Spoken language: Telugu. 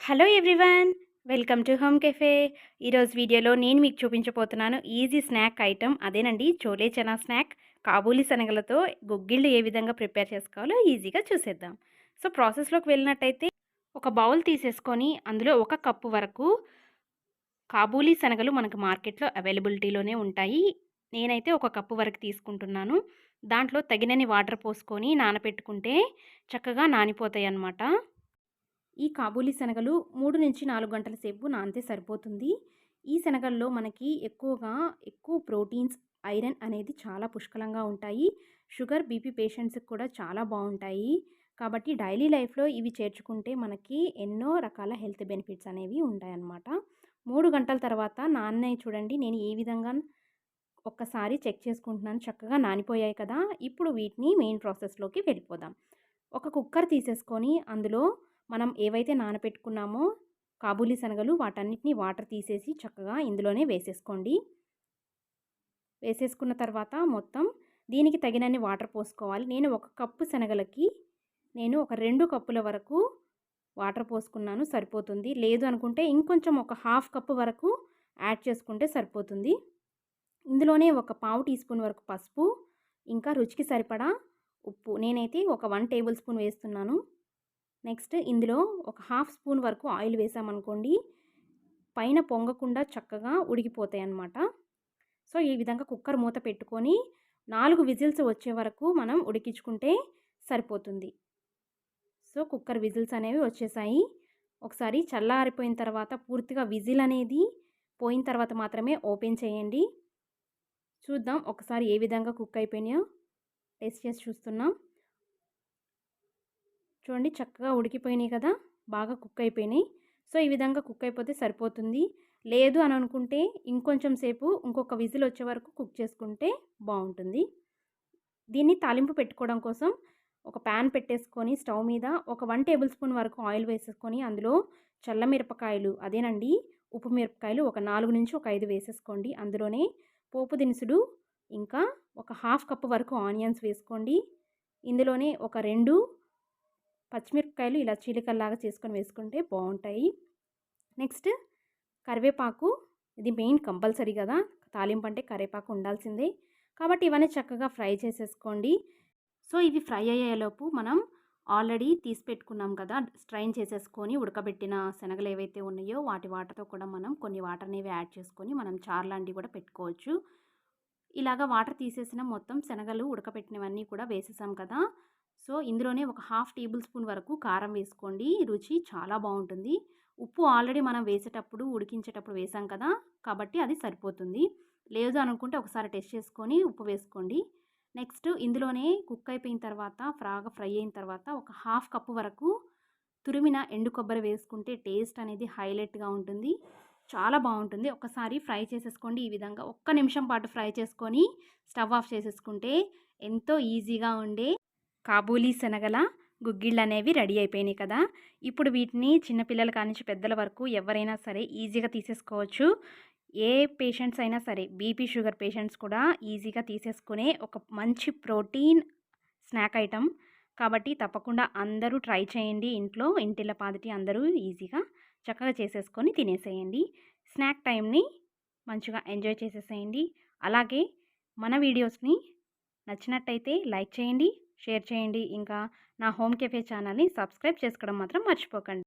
Hello everyone, welcome to home cafe. ఈరోజు వీడియోలో నేను మీకు చూపించబోతున్నాను ఈజీ స్నాక్ ఐటమ్. అదేనండి చోలే చనా స్నాక్. కాబూలీ శనగలతో గుగ్గిళ్ళు ఏ విధంగా ప్రిపేర్ చేసుకోవాలో ఈజీగా చూసేద్దాం. సో ప్రాసెస్లోకి వెళ్ళినట్టయితే ఒక బౌల్ తీసేసుకొని అందులో 1 కప్పు వరకు కాబూలీ శనగలు మనకు మార్కెట్లో అవైలబిలిటీలోనే ఉంటాయి. నేనైతే 1 కప్పు వరకు తీసుకుంటున్నాను. దాంట్లో తగినన్ని వాటర్ పోసుకొని నానబెట్టుకుంటే చక్కగా నానిపోతాయి అన్నమాట. ఈ కాబూలీ శనగలు 3-4 గంటల సేపు నానితే సరిపోతుంది. ఈ శనగల్లో మనకి ఎక్కువ ప్రోటీన్స్, ఐరన్ అనేది చాలా పుష్కలంగా ఉంటాయి. షుగర్, బీపీ పేషెంట్స్కి కూడా చాలా బాగుంటాయి. కాబట్టి డైలీ లైఫ్లో ఇవి చేర్చుకుంటే మనకి ఎన్నో రకాల హెల్త్ బెనిఫిట్స్ అనేవి ఉంటాయన్నమాట. 3 గంటల తర్వాత నాన్నయ్య చూడండి, నేను ఏ విధంగా ఒక్కసారి చెక్ చేసుకుంటున్నాను. చక్కగా నానిపోయాయి కదా. ఇప్పుడు వీటిని మెయిన్ ప్రాసెస్లోకి వెళ్ళిపోదాం. ఒక కుక్కర్ తీసేసుకొని అందులో మనం ఏవైతే నానపెట్టుకున్నామో కాబూలీ శనగలు వాటన్నిటిని వాటర్ తీసేసి చక్కగా ఇందులోనే వేసేసుకోండి. వేసేసుకున్న తర్వాత మొత్తం దీనికి తగినన్ని వాటర్ పోసుకోవాలి. నేను 1 కప్పు శనగలకి నేను ఒక 2 కప్పుల వరకు వాటర్ పోసుకున్నాను, సరిపోతుంది. లేదు అనుకుంటే ఇంకొంచెం ఒక 1/2 కప్పు వరకు యాడ్ చేసుకుంటే సరిపోతుంది. ఇందులోనే ఒక పావు టీ స్పూన్ వరకు పసుపు, ఇంకా రుచికి సరిపడా ఉప్పు, నేనైతే ఒక 1 టేబుల్ స్పూన్ వేస్తున్నాను. నెక్స్ట్ ఇందులో ఒక 1/2 స్పూన్ వరకు ఆయిల్ వేసామనుకోండి, పైన పొంగకుండా చక్కగా ఉడికిపోతాయి అన్నమాట. సో ఈ విధంగా కుక్కర్ మూత పెట్టుకొని 4 విజిల్స్ వచ్చే వరకు మనం ఉడికించుకుంటే సరిపోతుంది. సో కుక్కర్ విజిల్స్ అనేవి వచ్చేసాయి. ఒకసారి చల్లారిపోయిన తర్వాత పూర్తిగా విజిల్ అనేది పోయిన తర్వాత మాత్రమే ఓపెన్ చేయండి. చూద్దాం ఒకసారి ఏ విధంగా కుక్ అయిపోయినాయో టేస్ట్ చేసి చూస్తున్నాం. చూడండి చక్కగా ఉడికిపోయినాయి కదా, బాగా కుక్ అయిపోయినాయి. సో ఈ విధంగా కుక్ అయిపోతే సరిపోతుంది. లేదు అని అనుకుంటే ఇంకొంచెం సేపు ఇంకొక విజిల్ వచ్చే వరకు కుక్ చేసుకుంటే బాగుంటుంది. దీన్ని తాలింపు పెట్టుకోవడం కోసం ఒక ప్యాన్ పెట్టేసుకొని స్టవ్ మీద ఒక 1 టేబుల్ స్పూన్ వరకు ఆయిల్ వేసేసుకొని అందులో చల్లమిరపకాయలు, అదేనండి ఉప్పు మిరపకాయలు ఒక 4-5 వేసేసుకోండి. అందులోనే పోపు దినుసులు, ఇంకా ఒక 1/2 కప్పు వరకు ఆనియన్స్ వేసుకోండి. ఇందులోనే ఒక 2 పచ్చిమిరపకాయలు ఇలా చీలికల్లాగా చేసుకొని వేసుకుంటే బాగుంటాయి. నెక్స్ట్ కరివేపాకు, ఇది మెయిన్ కంపల్సరీ కదా, తాలింపు అంటే కరివేపాకు ఉండాల్సిందే. కాబట్టి ఇవన్నీ చక్కగా ఫ్రై చేసేసుకోండి. సో ఇవి ఫ్రై అయ్యేలోపు మనం ఆల్రెడీ తీసి పెట్టుకున్నాం కదా, స్ట్రైన్ చేసేసుకొని ఉడకబెట్టిన శనగలు ఏవైతే ఉన్నాయో వాటి వాటర్తో కూడా మనం కొన్ని వాటర్ అనేవి యాడ్ చేసుకొని మనం చారు లాంటివి కూడా పెట్టుకోవచ్చు. ఇలాగా వాటర్ తీసేసిన మొత్తం శనగలు ఉడకబెట్టినవన్నీ కూడా వేసేసాం కదా. సో ఇందులోనే ఒక 1/2 టేబుల్ స్పూన్ వరకు కారం వేసుకోండి, రుచి చాలా బాగుంటుంది. ఉప్పు ఆల్రెడీ మనం వేసేటప్పుడు ఉడికించేటప్పుడు వేసాం కదా, కాబట్టి అది సరిపోతుంది. లేదు అనుకుంటే ఒకసారి టెస్ట్ చేసుకొని ఉప్పు వేసుకోండి. నెక్స్ట్ ఇందులోనే కుక్ అయిపోయిన తర్వాత ఫ్రై అయిన తర్వాత ఒక 1/2 కప్పు వరకు తురిమిన ఎండు కొబ్బరి వేసుకుంటే టేస్ట్ అనేది హైలైట్గా ఉంటుంది, చాలా బాగుంటుంది. ఒకసారి ఫ్రై చేసేసుకోండి. ఈ విధంగా 1 నిమిషం పాటు ఫ్రై చేసుకొని స్టవ్ ఆఫ్ చేసేసుకుంటే ఎంతో ఈజీగా ఉండే కాబూలీ శనగల గుగ్గిళ్ళు అనేవి రెడీ అయిపోయినాయి కదా. ఇప్పుడు వీటిని చిన్నపిల్లల కానించి పెద్దల వరకు ఎవరైనా సరే ఈజీగా తీసేసుకోవచ్చు. ఏ పేషెంట్స్ అయినా సరే, బీపీ షుగర్ పేషెంట్స్ కూడా ఈజీగా తీసేసుకునే ఒక మంచి ప్రోటీన్ స్నాక్ ఐటమ్. కాబట్టి తప్పకుండా అందరూ ట్రై చేయండి. ఇంటిల్లపాదిటి అందరూ ఈజీగా చక్కగా చేసేసుకొని తినేసేయండి. స్నాక్ టైంని మంచిగా ఎంజాయ్ చేసేసేయండి. అలాగే మన వీడియోస్ని నచ్చినట్టయితే లైక్ చేయండి, షేర్ చేయండి. ఇంకా నా హోమ్ కెఫే ఛానల్ని సబ్స్క్రైబ్ చేసుకోవడం మాత్రం మర్చిపోకండి.